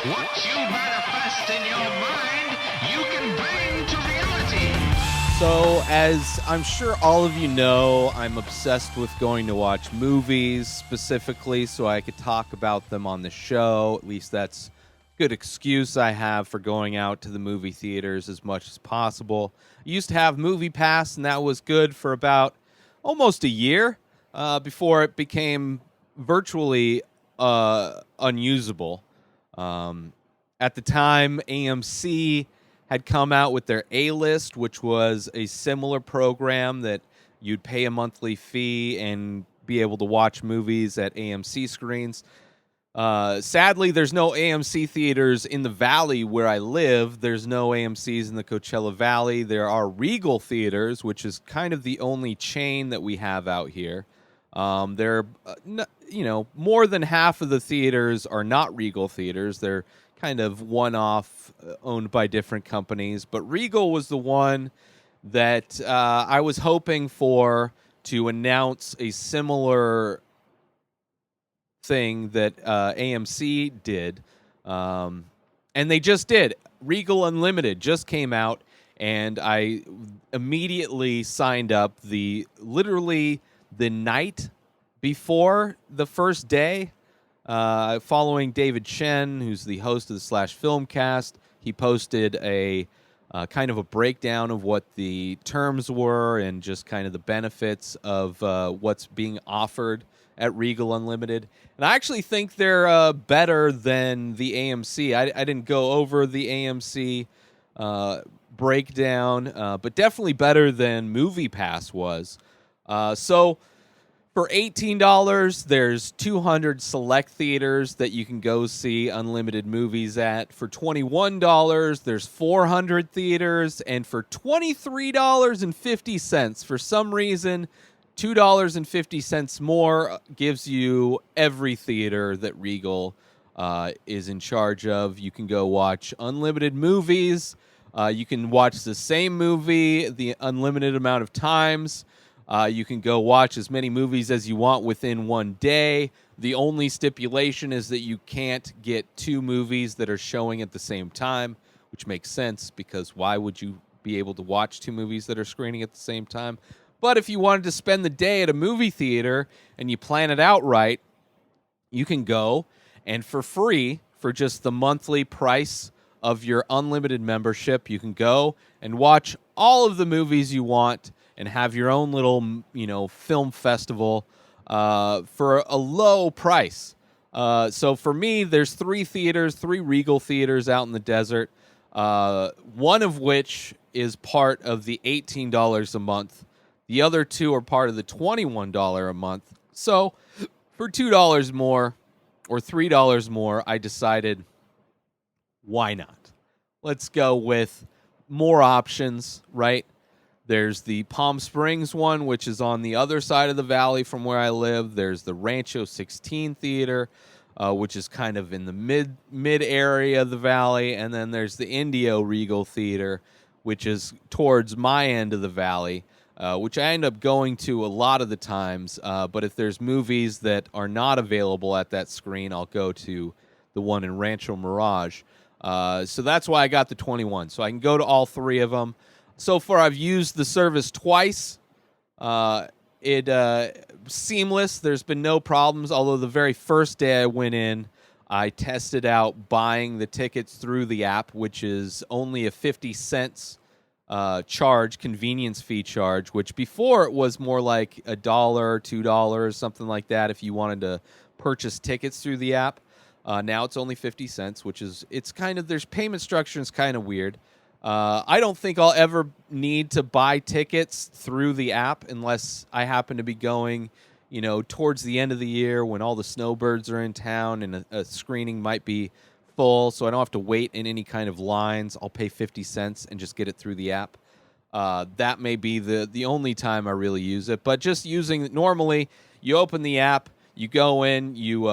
What you manifest in your mind, you can bring to reality. So, as I'm sure all of you know, I'm obsessed with going to watch movies specifically so I could talk about them on the show. At least that's a good excuse I have for going out to the movie theaters as much as possible. I used to have Movie Pass, and that was good for about almost a year before it became virtually unusable. At the time, AMC had come out with their A-List, which was a similar program that you'd pay a monthly fee and be able to watch movies at AMC screens. Sadly, there's no AMC theaters in the valley where I live. There's no AMCs in the Coachella Valley. There are Regal theaters, which is kind of the only chain that we have out here. More than half of the theaters are not Regal theaters. They're kind of one-off, owned by different companies. But Regal was the one that I was hoping for to announce a similar thing that AMC did. And they just did. Regal Unlimited just came out, and I immediately signed up literally the night before the first day, following David Chen, who's the host of the Slash Filmcast. He posted a kind of a breakdown of what the terms were and just kind of the benefits of what's being offered at Regal Unlimited. And I actually think they're better than the AMC. I didn't go over the AMC breakdown, but definitely better than Movie Pass was. So for $18, there's 200 select theaters that you can go see unlimited movies at. For $21, there's 400 theaters. And for $23.50, for some reason, $2.50 more gives you every theater that Regal is in charge of. You can go watch unlimited movies. You can watch the same movie the unlimited amount of times. You can go watch as many movies as you want within one day. The only stipulation is that you can't get two movies that are showing at the same time, which makes sense because why would you be able to watch two movies that are screening at the same time? But if you wanted to spend the day at a movie theater and you plan it out right, you can go, and for free, for just the monthly price of your unlimited membership, you can go and watch all of the movies you want and have your own little, film festival for a low price. So for me, there's three Regal theaters out in the desert, one of which is part of the $18 a month. The other two are part of the $21 a month. So for $2 more or $3 more, I decided, why not? Let's go with more options, right? There's the Palm Springs one, which is on the other side of the valley from where I live. There's the Rancho 16 Theater, which is kind of in the mid area of the valley. And then there's the Indio Regal Theater, which is towards my end of the valley, which I end up going to a lot of the times. But if there's movies that are not available at that screen, I'll go to the one in Rancho Mirage. So that's why I got the 21. So I can go to all three of them. So far, I've used the service twice. Seamless. There's been no problems, although the very first day I went in, I tested out buying the tickets through the app, which is only a 50 cents charge, convenience fee charge, which before it was more like $1, $2, something like that if you wanted to purchase tickets through the app. Now it's only 50 cents, which is, there's payment structure is kind of weird. I don't think I'll ever need to buy tickets through the app unless I happen to be going, towards the end of the year when all the snowbirds are in town and a screening might be full, so I don't have to wait in any kind of lines. I'll pay 50 cents and just get it through the app. That may be the only time I really use it, but just using it normally, you open the app, you go in, you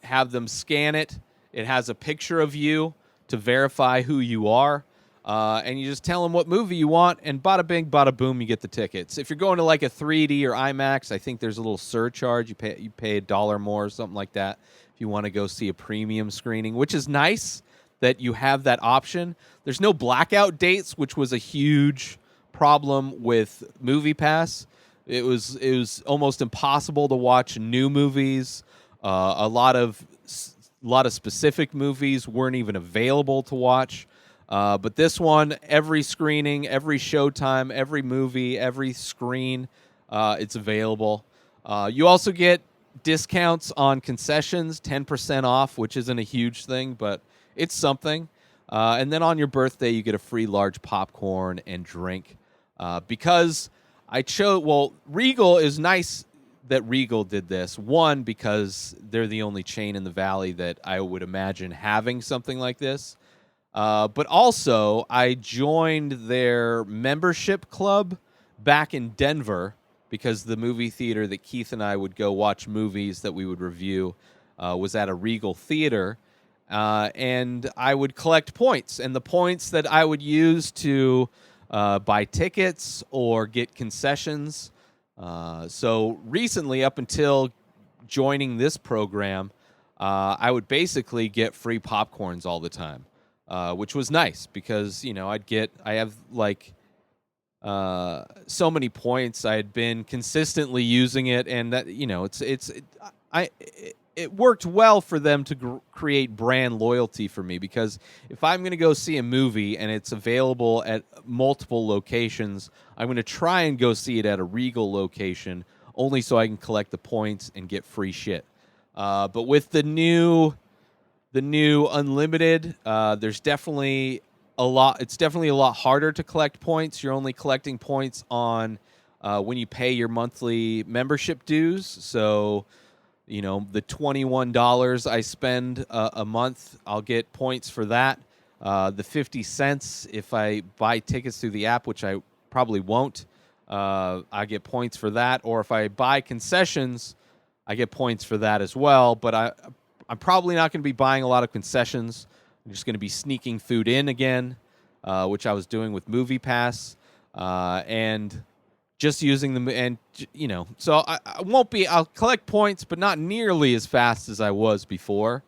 have them scan it. It has a picture of you to verify who you are. And you just tell them what movie you want, and bada bing, bada boom, you get the tickets. If you're going to like a 3D or IMAX, I think there's a little surcharge. You pay $1 more or something like that if you want to go see a premium screening, which is nice. that you have that option. There's no blackout dates, which was a huge problem with MoviePass. It was almost impossible to watch new movies. A lot of specific movies weren't even available to watch. But this one, every screening, every showtime, every movie, every screen, it's available. You also get discounts on concessions, 10% off, which isn't a huge thing, but it's something. And then on your birthday, you get a free large popcorn and drink. Because I chose, well, Regal is nice that Regal did this. One, because they're the only chain in the Valley that I would imagine having something like this. But also, I joined their membership club back in Denver because the movie theater that Keith and I would go watch movies that we would review was at a Regal theater. And I would collect points. And the points that I would use to buy tickets or get concessions. So recently, up until joining this program, I would basically get free popcorns all the time. Which was nice because, you know, I have like so many points. I had been consistently using it, and that, you know, it worked well for them to create brand loyalty for me, because if I'm going to go see a movie and it's available at multiple locations, I'm going to try and go see it at a Regal location only so I can collect the points and get free shit. But with the new unlimited, there's definitely a lot. It's definitely a lot harder to collect points. You're only collecting points on when you pay your monthly membership dues. So, you know, the $21 I spend a month, I'll get points for that. The 50 cents if I buy tickets through the app, which I probably won't, I get points for that. Or if I buy concessions, I get points for that as well. But I'm probably not going to be buying a lot of concessions. I'm just going to be sneaking food in again, which I was doing with MoviePass, and just using them. And, you know, so I won't be, I'll collect points, but not nearly as fast as I was before.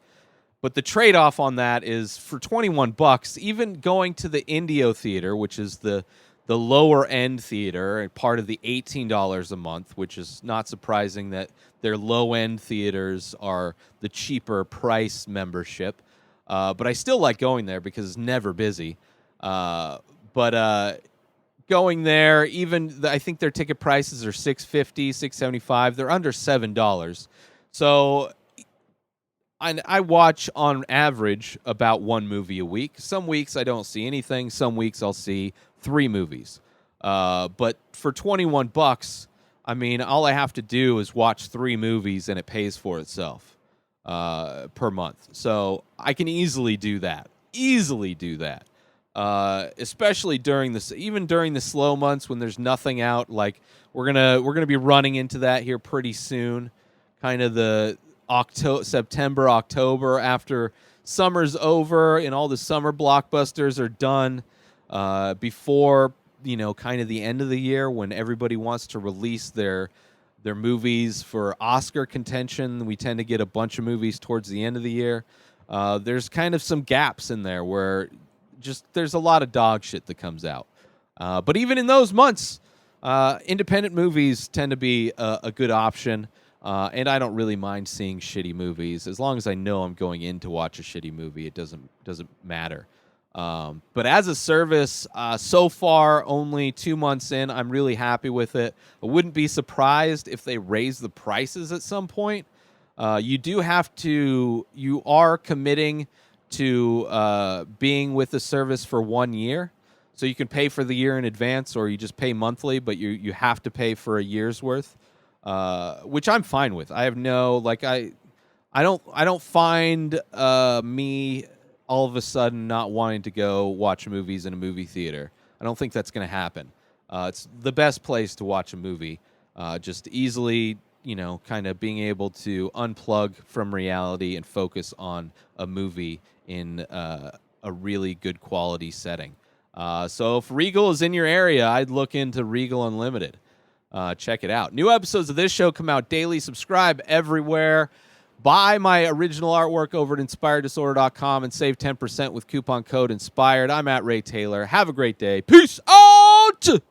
But the trade-off on that is for $21, even going to the Indio Theater, which is the lower-end theater and part of the $18 a month, which is not surprising that their low-end theaters are the cheaper price membership. But I still like going there because it's never busy. But going there, I think their ticket prices are $6.50, $6.75. They're under $7. So I watch on average about one movie a week. Some weeks I don't see anything. Some weeks I'll see 3 movies. But for $21, I mean, all I have to do is watch 3 movies and it pays for itself per month. So I can easily do that. Especially during even during the slow months when there's nothing out. Like we're gonna be running into that here pretty soon. Kind of the September, October, after summer's over and all the summer blockbusters are done, before, you know, kind of the end of the year when everybody wants to release their movies for Oscar contention. We tend to get a bunch of movies towards the end of the year. There's kind of some gaps in there where just there's a lot of dog shit that comes out. But even in those months, independent movies tend to be a good option. And I don't really mind seeing shitty movies. As long as I know I'm going in to watch a shitty movie, it doesn't matter. But as a service, so far, only 2 months in, I'm really happy with it. I wouldn't be surprised if they raise the prices at some point. You are committing to being with the service for 1 year. So you can pay for the year in advance, or you just pay monthly, but you have to pay for a year's worth. Which I'm fine with. I have no, like, I don't find me all of a sudden not wanting to go watch movies in a movie theater. I don't think that's going to happen. It's the best place to watch a movie. Just easily, you know, kind of being able to unplug from reality and focus on a movie in a really good quality setting. So if Regal is in your area, I'd look into Regal Unlimited. Check it out. New episodes of this show come out daily. Subscribe everywhere. Buy my original artwork over at inspireddisorder.com and save 10% with coupon code INSPIRED. I'm at Ray Taylor. Have a great day. Peace out!